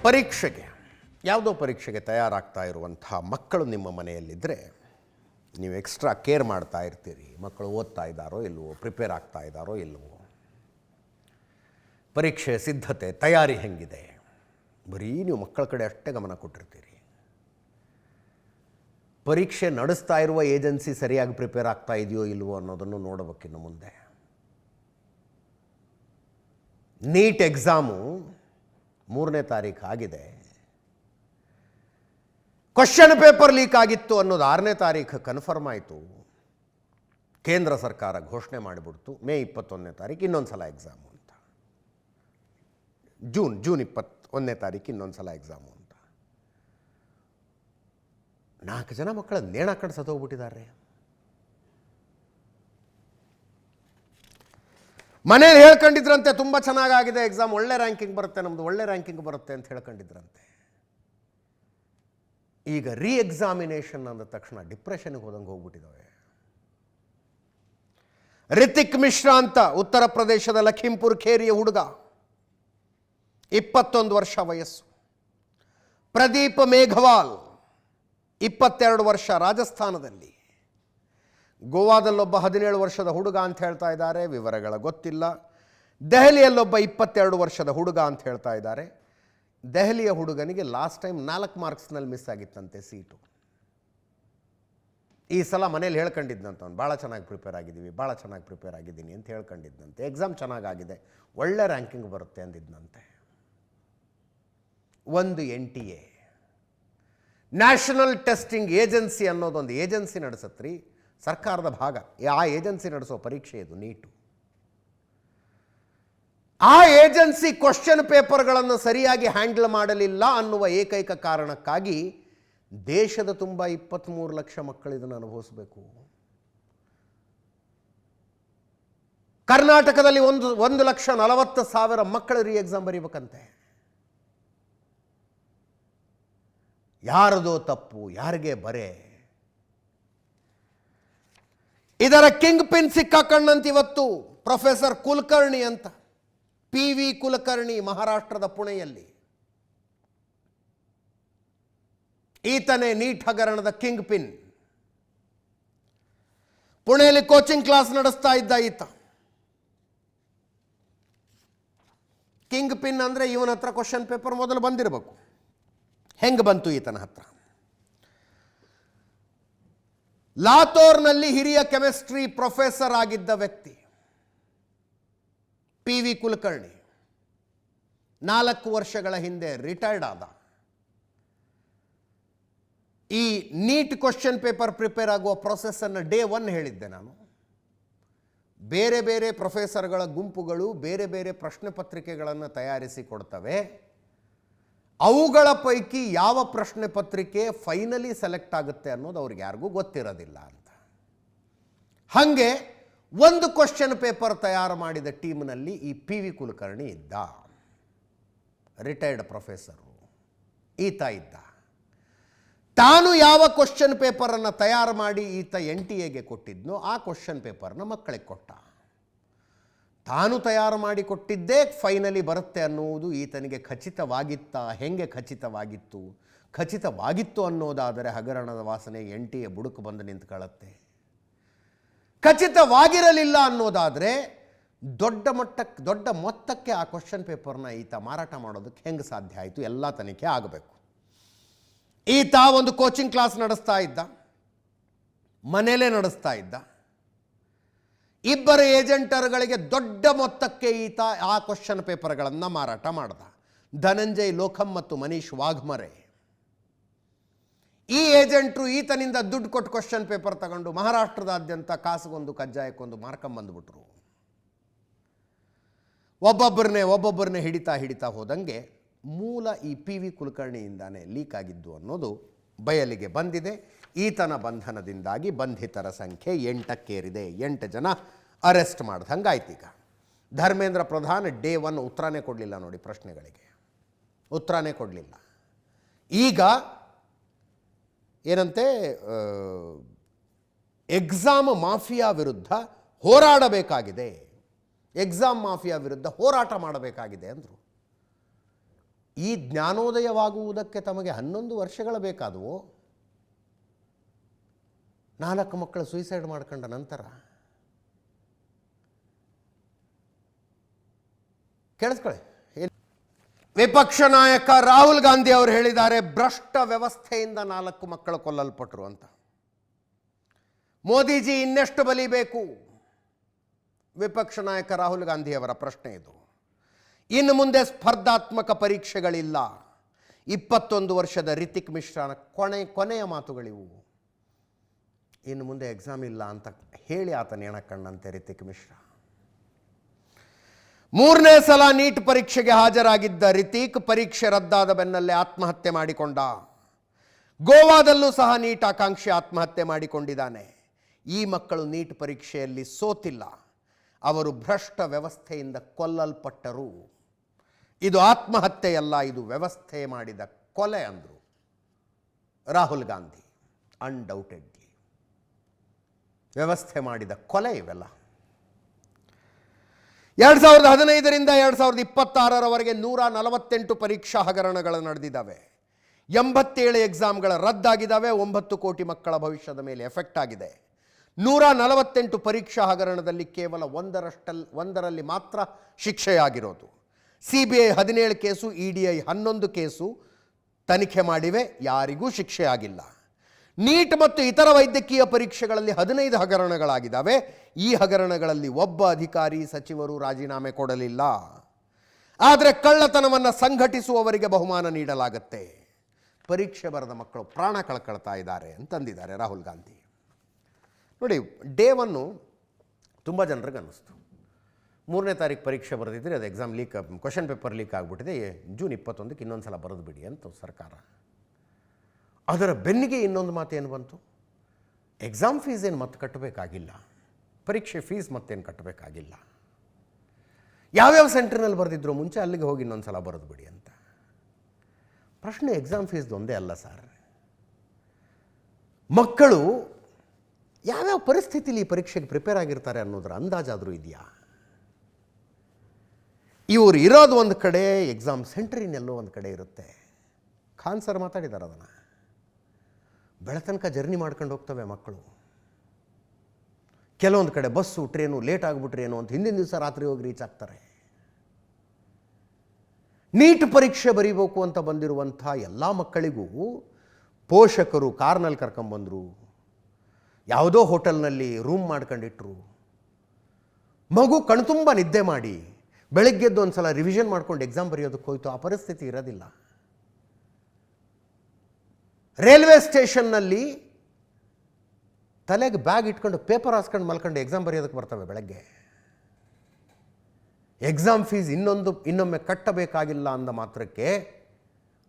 ಪರೀಕ್ಷೆಗೆ ಯಾವುದೋ ಪರೀಕ್ಷೆಗೆ ತಯಾರಾಗ್ತಾ ಇರುವಂಥ ಮಕ್ಕಳು ನಿಮ್ಮ ಮನೆಯಲ್ಲಿದ್ದರೆ ನೀವು ಎಕ್ಸ್ಟ್ರಾ ಕೇರ್ ಮಾಡ್ತಾ ಇರ್ತೀರಿ. ಮಕ್ಕಳು ಓದ್ತಾ ಇದ್ದಾರೋ ಇಲ್ವೋ, ಪ್ರಿಪೇರ್ ಆಗ್ತಾ ಇದ್ದಾರೋ ಇಲ್ವೋ, ಪರೀಕ್ಷೆ ಸಿದ್ಧತೆ ತಯಾರಿ ಹೆಂಗಿದೆ, ಬರೀ ನೀವು ಮಕ್ಕಳ ಕಡೆ ಅಷ್ಟೇ ಗಮನ ಕೊಟ್ಟಿರ್ತೀರಿ. ಪರೀಕ್ಷೆ ನಡೆಸ್ತಾ ಇರುವ ಏಜೆನ್ಸಿ ಸರಿಯಾಗಿ ಪ್ರಿಪೇರ್ ಆಗ್ತಾ ಇದೆಯೋ ಇಲ್ವೋ ಅನ್ನೋದನ್ನು ನೋಡಬೇಕಿನ್ನು ಮುಂದೆ. ನೀಟ್ ಎಕ್ಸಾಮು 3ನೇ ತಾರೀಕು ಆಗಿದೆ. ಕ್ವಶನ್ ಪೇಪರ್ ಲೀಕ್ ಆಗಿತ್ತು ಅನ್ನೋದು 6ನೇ ತಾರೀಕು ಕನ್ಫರ್ಮ್ ಆಯಿತು. ಕೇಂದ್ರ ಸರ್ಕಾರ ಘೋಷಣೆ ಮಾಡಿಬಿಡ್ತು ಮೇ 21ನೇ ತಾರೀಕು ಇನ್ನೊಂದು ಸಲ ಎಕ್ಸಾಮು ಅಂತ. ಜೂನ್ 21ನೇ ತಾರೀಕು ಇನ್ನೊಂದು ಸಲ ಎಕ್ಸಾಮು ಅಂತ. 4 ಜನ ಮಕ್ಕಳ ನೇಣಾಕಂಡು ಸತ್ತೋಗ್ಬಿಟ್ಟಿದ್ದಾರೆ. ಮನೇಲಿ ಹೇಳ್ಕೊಂಡಿದ್ರಂತೆ ತುಂಬ ಚೆನ್ನಾಗಾಗಿದೆ ಎಕ್ಸಾಮ್, ಒಳ್ಳೆ ರ್ಯಾಂಕಿಂಗ್ ಬರುತ್ತೆ, ನಮ್ಮದು ಒಳ್ಳೆ ರ್ಯಾಂಕಿಂಗ್ ಬರುತ್ತೆ ಅಂತ ಹೇಳ್ಕೊಂಡಿದ್ರಂತೆ. ಈಗ ರೀ ಎಕ್ಸಾಮಿನೇಷನ್ ಅಂದ ತಕ್ಷಣ ಡಿಪ್ರೆಷನ್ಗೆ ಹೋದಂಗೆ ಹೋಗ್ಬಿಟ್ಟಿದ್ದಾವೆ. ರಿತಿಕ್ ಮಿಶ್ರಾ ಅಂತ ಉತ್ತರ ಪ್ರದೇಶದ ಲಖೀಂಪುರ್ ಖೇರಿಯ ಹುಡುಗ, 21 ವರ್ಷ ವಯಸ್ಸು. ಪ್ರದೀಪ್ ಮೇಘವಾಲ್ 22 ವರ್ಷ, ರಾಜಸ್ಥಾನದಲ್ಲಿ. ಗೋವಾದಲ್ಲೊಬ್ಬ 17 ವರ್ಷದ ಹುಡುಗ ಅಂತ ಹೇಳ್ತಾ ಇದ್ದಾರೆ, ವಿವರಗಳ ಗೊತ್ತಿಲ್ಲ. ದೆಹಲಿಯಲ್ಲೊಬ್ಬ 22 ವರ್ಷದ ಹುಡುಗ ಅಂತ ಹೇಳ್ತಾ ಇದ್ದಾರೆ. ದೆಹಲಿಯ ಹುಡುಗನಿಗೆ ಲಾಸ್ಟ್ ಟೈಮ್ 4 ಮಾರ್ಕ್ಸ್ನಲ್ಲಿ ಮಿಸ್ ಆಗಿತ್ತಂತೆ ಸೀಟು. ಈ ಸಲ ಮನೇಲಿ ಹೇಳ್ಕೊಂಡಿದ್ದಂತ, ಅವ್ನು ಭಾಳ ಚೆನ್ನಾಗಿ ಪ್ರಿಪೇರ್ ಆಗಿದ್ದೀವಿ, ಭಾಳ ಚೆನ್ನಾಗಿ ಪ್ರಿಪೇರ್ ಆಗಿದ್ದೀನಿ ಅಂತ ಹೇಳ್ಕೊಂಡಿದ್ದಂತೆ. ಎಕ್ಸಾಮ್ ಚೆನ್ನಾಗಾಗಿದೆ, ಒಳ್ಳೆ ರ್ಯಾಂಕಿಂಗ್ ಬರುತ್ತೆ ಅಂದಿದ್ದಂತೆ. ಒಂದು NTA ನ್ಯಾಷನಲ್ ಟೆಸ್ಟಿಂಗ್ ಏಜೆನ್ಸಿ ಅನ್ನೋದೊಂದು ಏಜೆನ್ಸಿ ನಡೆಸತ್ರಿ, ಸರ್ಕಾರದ ಭಾಗ. ಆ ಏಜೆನ್ಸಿ ನಡೆಸೋ ಪರೀಕ್ಷೆ ಇದು ನೀಟು. ಆ ಏಜೆನ್ಸಿ ಕ್ವಶನ್ ಪೇಪರ್ಗಳನ್ನು ಸರಿಯಾಗಿ ಹ್ಯಾಂಡಲ್ ಮಾಡಲಿಲ್ಲ ಅನ್ನುವ ಏಕೈಕ ಕಾರಣಕ್ಕಾಗಿ ದೇಶದ ತುಂಬ 23 ಲಕ್ಷ ಮಕ್ಕಳು ಇದನ್ನು ಅನುಭವಿಸಬೇಕು. ಕರ್ನಾಟಕದಲ್ಲಿ 1,40,000 ಮಕ್ಕಳು ರೀ ಎಕ್ಸಾಮ್ ಬರೀಬೇಕಂತೆ. ಯಾರದೋ ತಪ್ಪು, ಯಾರಿಗೆ ಬರೆ? ಇದರ ಕಿಂಗ್ ಪಿನ್ ಸಿಕ್ಕಾಕಣ್ಣಂತ ಇವತ್ತು ಪ್ರೊಫೆಸರ್ ಕುಲಕರ್ಣಿ ಅಂತ, PV ಕುಲಕರ್ಣಿ, ಮಹಾರಾಷ್ಟ್ರದ ಪುಣೆಯಲ್ಲಿ. ಈತನೇ ನೀಟ್ ಹಗರಣದ ಕಿಂಗ್ ಪಿನ್. ಪುಣೆಯಲ್ಲಿ ಕೋಚಿಂಗ್ ಕ್ಲಾಸ್ ನಡೆಸ್ತಾ ಇದ್ದ ಈತ. ಕಿಂಗ್ ಪಿನ್ ಅಂದರೆ ಇವನ ಹತ್ರ ಕ್ವಶನ್ ಪೇಪರ್ ಮೊದಲು ಬಂದಿರಬೇಕು. ಹೆಂಗೆ ಬಂತು ಈತನ ಹತ್ರ? ಲಾತೋರ್ನಲ್ಲಿ ಹಿರಿಯ ಕೆಮಿಸ್ಟ್ರಿ ಪ್ರೊಫೆಸರ್ ಆಗಿದ್ದ ವ್ಯಕ್ತಿ PV ಕುಲಕರ್ಣಿ 4 ವರ್ಷಗಳ ಹಿಂದೆ ರಿಟೈರ್ಡ್ ಆದ. ಈ ನೀಟ್ ಕ್ವಶನ್ ಪೇಪರ್ ಪ್ರಿಪೇರ್ ಆಗುವ ಪ್ರೊಸೆಸ್ಸನ್ನು ಡೇ 1 ಹೇಳಿದ್ದೆ ನಾನು. ಬೇರೆ ಬೇರೆ ಪ್ರೊಫೆಸರ್ಗಳ ಗುಂಪುಗಳು ಬೇರೆ ಬೇರೆ ಪ್ರಶ್ನೆ ಪತ್ರಿಕೆಗಳನ್ನು ತಯಾರಿಸಿ ಕೊಡ್ತವೆ. ಅವುಗಳ ಪೈಕಿ ಯಾವ ಪ್ರಶ್ನೆ ಪತ್ರಿಕೆ ಫೈನಲಿ ಸೆಲೆಕ್ಟ್ ಆಗುತ್ತೆ ಅನ್ನೋದು ಅವ್ರಿಗೆ ಯಾರಿಗೂ ಗೊತ್ತಿರೋದಿಲ್ಲ ಅಂತ. ಹಾಗೆ ಒಂದು ಕ್ವಶನ್ ಪೇಪರ್ ತಯಾರು ಮಾಡಿದ ಟೀಮ್ನಲ್ಲಿ ಈ PV ಕುಲಕರ್ಣಿ ಇದ್ದ, ರಿಟೈರ್ಡ್ ಪ್ರೊಫೆಸರು ಈತ ಇದ್ದ. ತಾನು ಯಾವ ಕ್ವಶನ್ ಪೇಪರನ್ನು ತಯಾರು ಮಾಡಿ ಈತ NTAಗೆ ಕೊಟ್ಟಿದ್ನೋ ಆ ಕ್ವಶನ್ ಪೇಪರ್ನ ಮಕ್ಕಳಿಗೆ ಕೊಟ್ಟ. ತಾನು ತಯಾರು ಮಾಡಿ ಕೊಟ್ಟಿದ್ದೇ ಫೈನಲಿ ಬರುತ್ತೆ ಅನ್ನುವುದು ಈತನಿಗೆ ಖಚಿತವಾಗಿತ್ತಾ? ಹೆಂಗೆ ಖಚಿತವಾಗಿತ್ತು? ಖಚಿತವಾಗಿತ್ತು ಅನ್ನೋದಾದರೆ ಹಗರಣದ ವಾಸನೆ NTA ಬುಡುಕು ಬಂದು ನಿಂತ್ಕೊಳ್ಳುತ್ತೆ. ಖಚಿತವಾಗಿರಲಿಲ್ಲ ಅನ್ನೋದಾದರೆ ದೊಡ್ಡ ಮೊತ್ತಕ್ಕೆ ಆ ಕ್ವಶನ್ ಪೇಪರ್ನ ಈತ ಮಾರಾಟ ಮಾಡೋದಕ್ಕೆ ಹೆಂಗೆ ಸಾಧ್ಯ ಆಯಿತು? ಎಲ್ಲ ತನಿಖೆ ಆಗಬೇಕು. ಈತ ಒಂದು ಕೋಚಿಂಗ್ ಕ್ಲಾಸ್ ನಡೆಸ್ತಾ ಇದ್ದ, ಮನೇಲೇ ನಡೆಸ್ತಾ ಇದ್ದ. 2 ಏಜೆಂಟರ್ಗಳಿಗೆ ದೊಡ್ಡ ಮೊತ್ತಕ್ಕೆ ಈತ ಆ ಕ್ವಶನ್ ಪೇಪರ್ಗಳನ್ನು ಮಾರಾಟ ಮಾಡ್ದ. ಧನಂಜಯ್ ಲೋಖಂ ಮತ್ತು ಮನೀಶ್ ವಾಘ್ಮರೆ. ಈ ಏಜೆಂಟ್ರು ಈತನಿಂದ ದುಡ್ಡು ಕೊಟ್ಟು ಕ್ವಶನ್ ಪೇಪರ್ ತಗೊಂಡು ಮಹಾರಾಷ್ಟ್ರದಾದ್ಯಂತ ಕಾಸಿಗೊಂದು ಕಜ್ಜಾಯಕ್ಕೊಂದು ಮಾರ್ಕೊಂಬಂದುಬಿಟ್ರು. ಒಬ್ಬೊಬ್ಬರನ್ನೇ ಹಿಡಿತಾ ಹೋದಂಗೆ ಮೂಲ ಈ PV ಕುಲಕರ್ಣಿಯಿಂದಾನೇ ಲೀಕ್ ಆಗಿದ್ದು ಅನ್ನೋದು ಬಯಲಿಗೆ ಬಂದಿದೆ. ಈತನ ಬಂಧನದಿಂದಾಗಿ ಬಂಧಿತರ ಸಂಖ್ಯೆ 8ಕ್ಕೇರಿದೆ. 8 ಜನ ಅರೆಸ್ಟ್ ಮಾಡ್ದಂಗಾಯ್ತು. ಈಗ ಧರ್ಮೇಂದ್ರ ಪ್ರಧಾನ್ ಡೇ 1 ಉತ್ತರನೇ ಕೊಡಲಿಲ್ಲ ನೋಡಿ, ಪ್ರಶ್ನೆಗಳಿಗೆ ಉತ್ತರನೇ ಕೊಡಲಿಲ್ಲ. ಈಗ ಏನಂತೆ, ಎಕ್ಸಾಮ್ ಮಾಫಿಯಾ ವಿರುದ್ಧ ಹೋರಾಡಬೇಕಾಗಿದೆ, ಎಕ್ಸಾಮ್ ಮಾಫಿಯಾ ವಿರುದ್ಧ ಹೋರಾಟ ಮಾಡಬೇಕಾಗಿದೆ ಅಂದರು. ಈ ಜ್ಞಾನೋದಯವಾಗುವುದಕ್ಕೆ ತಮಗೆ 11 ವರ್ಷಗಳ ಬೇಕಾದವು. 4 ಮಕ್ಕಳು ಸೂಸೈಡ್ ಮಾಡ್ಕೊಂಡ ನಂತರ. ಕೇಳಿಸ್ಕೊಳ್ಳಿ. ವಿಪಕ್ಷ ನಾಯಕ ರಾಹುಲ್ ಗಾಂಧಿ ಅವರು ಹೇಳಿದ್ದಾರೆ, ಭ್ರಷ್ಟ ವ್ಯವಸ್ಥೆಯಿಂದ 4 ಮಕ್ಕಳು ಕೊಲ್ಲಲ್ಪಟ್ಟರು ಅಂತ. ಮೋದಿಜಿ ಇನ್ನೆಷ್ಟು ಬಲಿಬೇಕು? ವಿಪಕ್ಷ ನಾಯಕ ರಾಹುಲ್ ಗಾಂಧಿ ಅವರ ಪ್ರಶ್ನೆ ಇದು. ಇನ್ನು ಮುಂದೆ ಸ್ಪರ್ಧಾತ್ಮಕ ಪರೀಕ್ಷೆಗಳಿಲ್ಲ. 21 ವರ್ಷದ ರಿತಿಕ್ ಮಿಶ್ರಾನ ಕೊನೆಯ ಮಾತುಗಳಿವು. ಇನ್ನು ಮುಂದೆ ಎಕ್ಸಾಮ್ ಇಲ್ಲ ಅಂತ ಹೇಳಿ ಆತನ ಎಣಕಣ್ಣಂತೆ ರಿತಿಕ್ ಮಿಶ್ರಾ. 3ನೇ ಸಲ ನೀಟ್ ಪರೀಕ್ಷೆಗೆ ಹಾಜರಾಗಿದ್ದ ರಿತಿಕ್ ಪರೀಕ್ಷೆ ರದ್ದಾದ ಬೆನ್ನಲ್ಲೇ ಆತ್ಮಹತ್ಯೆ ಮಾಡಿಕೊಂಡ. ಗೋವಾದಲ್ಲೂ ಸಹ ನೀಟ್ ಆಕಾಂಕ್ಷಿ ಆತ್ಮಹತ್ಯೆ ಮಾಡಿಕೊಂಡಿದ್ದಾನೆ. ಈ ಮಕ್ಕಳು ನೀಟ್ ಪರೀಕ್ಷೆಯಲ್ಲಿ ಸೋತಿಲ್ಲ, ಅವರು ಭ್ರಷ್ಟ ವ್ಯವಸ್ಥೆಯಿಂದ ಕೊಲ್ಲಲ್ಪಟ್ಟರು. ಇದು ಆತ್ಮಹತ್ಯೆಯಲ್ಲ, ಇದು ವ್ಯವಸ್ಥೆ ಮಾಡಿದ ಕೊಲೆ ಅಂದರು ರಾಹುಲ್ ಗಾಂಧಿ. ಅನ್ಡೌಟೆಡ್ಲಿ ವ್ಯವಸ್ಥೆ ಮಾಡಿದ ಕೊಲೆ ಇವೆಲ್ಲ. 2015ರಿಂದ 2026ರವರೆಗೆ 148 ಪರೀಕ್ಷಾ ಹಗರಣಗಳು ನಡೆದಿದ್ದಾವೆ. 87 ಎಕ್ಸಾಮ್ಗಳ ರದ್ದಾಗಿದ್ದಾವೆ. 9 ಕೋಟಿ ಮಕ್ಕಳ ಭವಿಷ್ಯದ ಮೇಲೆ ಎಫೆಕ್ಟ್ ಆಗಿದೆ. 148 ಪರೀಕ್ಷಾ ಹಗರಣದಲ್ಲಿ ಕೇವಲ ಒಂದರಲ್ಲಿ ಮಾತ್ರ ಶಿಕ್ಷೆಯಾಗಿರೋದು. CBI 17 ಕೇಸು, EDI 11 ಕೇಸು ತನಿಖೆ ಮಾಡಿವೆ, ಯಾರಿಗೂ ಶಿಕ್ಷೆಯಾಗಿಲ್ಲ. ನೀಟ್ ಮತ್ತು ಇತರ ವೈದ್ಯಕೀಯ ಪರೀಕ್ಷೆಗಳಲ್ಲಿ 15 ಹಗರಣಗಳಾಗಿದ್ದಾವೆ. ಈ ಹಗರಣಗಳಲ್ಲಿ ಒಬ್ಬ ಅಧಿಕಾರಿ, ಸಚಿವರು ರಾಜೀನಾಮೆ ಕೊಡಲಿಲ್ಲ. ಆದರೆ ಕಳ್ಳತನವನ್ನು ಸಂಘಟಿಸುವವರಿಗೆ ಬಹುಮಾನ ನೀಡಲಾಗುತ್ತೆ. ಪರೀಕ್ಷೆ ಬರೆದ ಮಕ್ಕಳು ಪ್ರಾಣ ಕಳ್ಕೊಳ್ತಾ ಇದ್ದಾರೆ ಅಂತಂದಿದ್ದಾರೆ ರಾಹುಲ್ ಗಾಂಧಿ. ನೋಡಿ, ಡೇ 1 ತುಂಬ ಜನರಿಗೆ ಅನ್ನಿಸ್ತು. 3ನೇ ತಾರೀಕು ಪರೀಕ್ಷೆ ಬರೆದಿದ್ದರೆ ಅದು exam leak, question paper leak ಆಗಿಬಿಟ್ಟಿದೆ, ಜೂನ್ 21ಕ್ಕೆ ಇನ್ನೊಂದು ಸಲ ಬರೆದು ಬಿಡಿ ಅಂತ ಸರ್ಕಾರ. ಅದರ ಬೆನ್ನಿಗೆ ಇನ್ನೊಂದು ಮಾತೇನು ಬಂತು, ಎಕ್ಸಾಮ್ ಫೀಸ್ ಏನು ಮತ್ತೆ ಕಟ್ಟಬೇಕಾಗಿಲ್ಲ, ಪರೀಕ್ಷೆ ಫೀಸ್ ಮತ್ತೇನು ಕಟ್ಟಬೇಕಾಗಿಲ್ಲ. ಯಾವ್ಯಾವ ಸೆಂಟ್ರ್ನಲ್ಲಿ ಬರೆದಿದ್ರು ಮುಂಚೆ ಅಲ್ಲಿಗೆ ಹೋಗಿ ಇನ್ನೊಂದು ಸಲ ಬರೆದು ಬಿಡಿ ಅಂತ. ಪ್ರಶ್ನೆ ಎಕ್ಸಾಮ್ ಫೀಸ್ದು ಒಂದೇ ಅಲ್ಲ ಸರ್. ಮಕ್ಕಳು ಯಾವ್ಯಾವ ಪರಿಸ್ಥಿತಿಲಿ ಈ ಪರೀಕ್ಷೆಗೆ ಪ್ರಿಪೇರ್ ಆಗಿರ್ತಾರೆ ಅನ್ನೋದ್ರ ಅಂದಾಜಾದರೂ ಇದೆಯಾ? ಇವರು ಇರೋದು ಒಂದು ಕಡೆ, ಎಕ್ಸಾಮ್ ಸೆಂಟ್ರಿನೆಲ್ಲೋ ಒಂದು ಕಡೆ ಇರುತ್ತೆ. ಖಾನ್ ಸರ್ ಮಾತಾಡಿದ್ದಾರೆ ಅದನ್ನು. ಬೆಳತನಕ ಜರ್ನಿ ಮಾಡ್ಕೊಂಡು ಹೋಗ್ತವೆ ಮಕ್ಕಳು. ಕೆಲವೊಂದು ಕಡೆ ಬಸ್ಸು, ಟ್ರೇನು ಲೇಟ್ ಆಗಿಬಿಟ್ರೇನು ಅಂತ ಹಿಂದಿನ ದಿವಸ ರಾತ್ರಿ ಹೋಗಿ ರೀಚ್ ಆಗ್ತಾರೆ. ನೀಟ್ ಪರೀಕ್ಷೆ ಬರೀಬೇಕು ಅಂತ ಬಂದಿರುವಂಥ ಎಲ್ಲ ಮಕ್ಕಳಿಗೂ ಪೋಷಕರು ಕಾರ್ನಲ್ಲಿ ಕರ್ಕೊಂಬಂದರು, ಯಾವುದೋ ಹೋಟೆಲ್ನಲ್ಲಿ ರೂಮ್ ಮಾಡ್ಕೊಂಡಿಟ್ರು. ಮಗು ಕಣ್ತುಂಬ ನಿದ್ದೆ ಮಾಡಿ ಬೆಳಗ್ಗೆದ್ದು ಒಂದು ಸಲ ರಿವಿಷನ್ ಮಾಡ್ಕೊಂಡು ಎಕ್ಸಾಮ್ ಬರೆಯೋದಕ್ಕೆ ಹೋಯ್ತು. ಆ ಪರಿಸ್ಥಿತಿ ಇರೋದಿಲ್ಲ. ರೈಲ್ವೆ ಸ್ಟೇಷನ್ನಲ್ಲಿ ತಲೆಗೆ ಬ್ಯಾಗ್ ಇಟ್ಕೊಂಡು ಪೇಪರ್ ಹಾಸ್ಕೊಂಡು ಮಲ್ಕೊಂಡು ಎಕ್ಸಾಮ್ ಬರೆಯೋದಕ್ಕೆ ಬರ್ತವೆ ಬೆಳಗ್ಗೆ. ಎಕ್ಸಾಮ್ ಫೀಸ್ ಇನ್ನೊಮ್ಮೆ ಕಟ್ಟಬೇಕಾಗಿಲ್ಲ ಅಂದ ಮಾತ್ರಕ್ಕೆ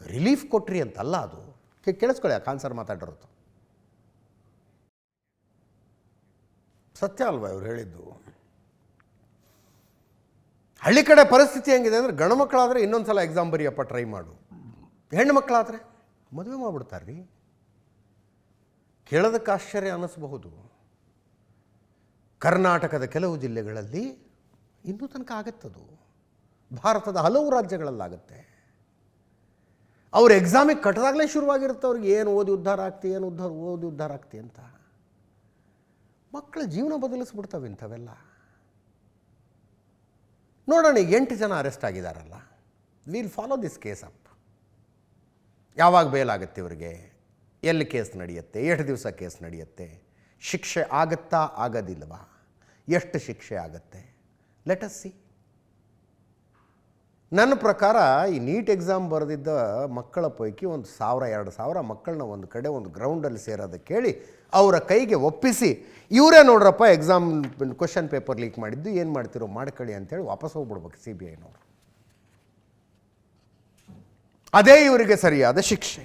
ರಿಲೀಫ್ ಕೊಟ್ರಿ ಅಂತಲ್ಲ ಅದು. ಕೇಳಿಸ್ಕೊಳ್ಳಿ, ಆ ಕಾನ್ಸರ್ ಮಾತಾಡಿರೋದು ಸತ್ಯ ಅಲ್ವಾ ಇವ್ರು ಹೇಳಿದ್ದು? ಹಳ್ಳಿ ಕಡೆ ಪರಿಸ್ಥಿತಿ ಹೆಂಗಿದೆ ಅಂದರೆ, ಗಂಡು ಮಕ್ಕಳಾದರೆ ಇನ್ನೊಂದು ಸಲ ಎಕ್ಸಾಮ್ ಬರೆಯಪ್ಪ ಟ್ರೈ ಮಾಡು, ಹೆಣ್ಣು ಮಕ್ಕಳಾದರೆ ಮದುವೆ ಮಾಡಿಬಿಡ್ತಾರೆ ರೀ. ಕೇಳೋದಕ್ಕೆ ಆಶ್ಚರ್ಯ ಅನ್ನಿಸ್ಬಹುದು. ಕರ್ನಾಟಕದ ಕೆಲವು ಜಿಲ್ಲೆಗಳಲ್ಲಿ ಇನ್ನೂ ತನಕ ಆಗುತ್ತದು. ಭಾರತದ ಹಲವು ರಾಜ್ಯಗಳಲ್ಲಾಗುತ್ತೆ. ಅವ್ರು ಎಕ್ಸಾಮಿಗೆ ಕಟ್ಟದಾಗಲೇ ಶುರುವಾಗಿರುತ್ತೆ ಅವ್ರಿಗೆ, ಏನು ಓದಿ ಉದ್ಧಾರ ಆಗ್ತಿ, ಓದಿ ಉದ್ಧಾರ ಆಗ್ತಿ ಅಂತ. ಮಕ್ಕಳ ಜೀವನ ಬದಲಿಸ್ಬಿಡ್ತವೆ ಇಂಥವೆಲ್ಲ. ನೋಡೋಣ, 8 ಜನ ಅರೆಸ್ಟ್ ಆಗಿದ್ದಾರಲ್ಲ, will follow this case up. ಯಾವಾಗ ಬೇಲಾಗುತ್ತೆ ಇವರಿಗೆ, ಎಲ್ಲಿ ಕೇಸ್ ನಡೆಯುತ್ತೆ, ಎಷ್ಟು ದಿವಸ ಕೇಸ್ ನಡೆಯುತ್ತೆ, ಶಿಕ್ಷೆ ಆಗುತ್ತಾ ಆಗೋದಿಲ್ವಾ, ಎಷ್ಟು ಶಿಕ್ಷೆ ಆಗುತ್ತೆ, ಲೆಟ್ ಅಸ್ ಸಿ. ನನ್ನ ಪ್ರಕಾರ ಈ ನೀಟ್ ಎಕ್ಸಾಮ್ ಬರೆದಿದ್ದ ಮಕ್ಕಳ ಪೈಕಿ 1,000-2,000 ಮಕ್ಕಳನ್ನ ಒಂದು ಕಡೆ ಒಂದು ಗ್ರೌಂಡಲ್ಲಿ ಸೇರೋದಕ್ಕೆ ಹೇಳಿ ಅವರ ಕೈಗೆ ಒಪ್ಪಿಸಿ, ಇವರೇ ನೋಡ್ರಪ್ಪ ಎಕ್ಸಾಮ್ ಕ್ವಶನ್ ಪೇಪರ್ ಲೀಕ್ ಮಾಡಿದ್ದು, ಏನು ಮಾಡ್ತಿರೋ ಮಾಡ್ಕೊಳ್ಳಿ ಅಂತೇಳಿ ವಾಪಸ್ ಹೋಗ್ಬಿಡ್ಬೇಕು CBIನವರು. ಅದೇ ಇವರಿಗೆ ಸರಿಯಾದ ಶಿಕ್ಷೆ.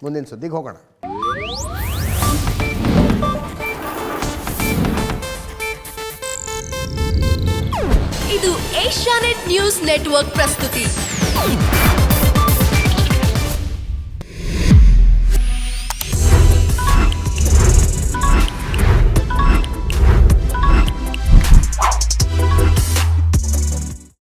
ಮುಂದಿನ ಸುದ್ದಿಗೆ ಹೋಗೋಣ. ಇದು ಏಷ್ಯಾನೆಟ್ ನ್ಯೂಸ್ ನೆಟ್ವರ್ಕ್ ಪ್ರಸ್ತುತಿ.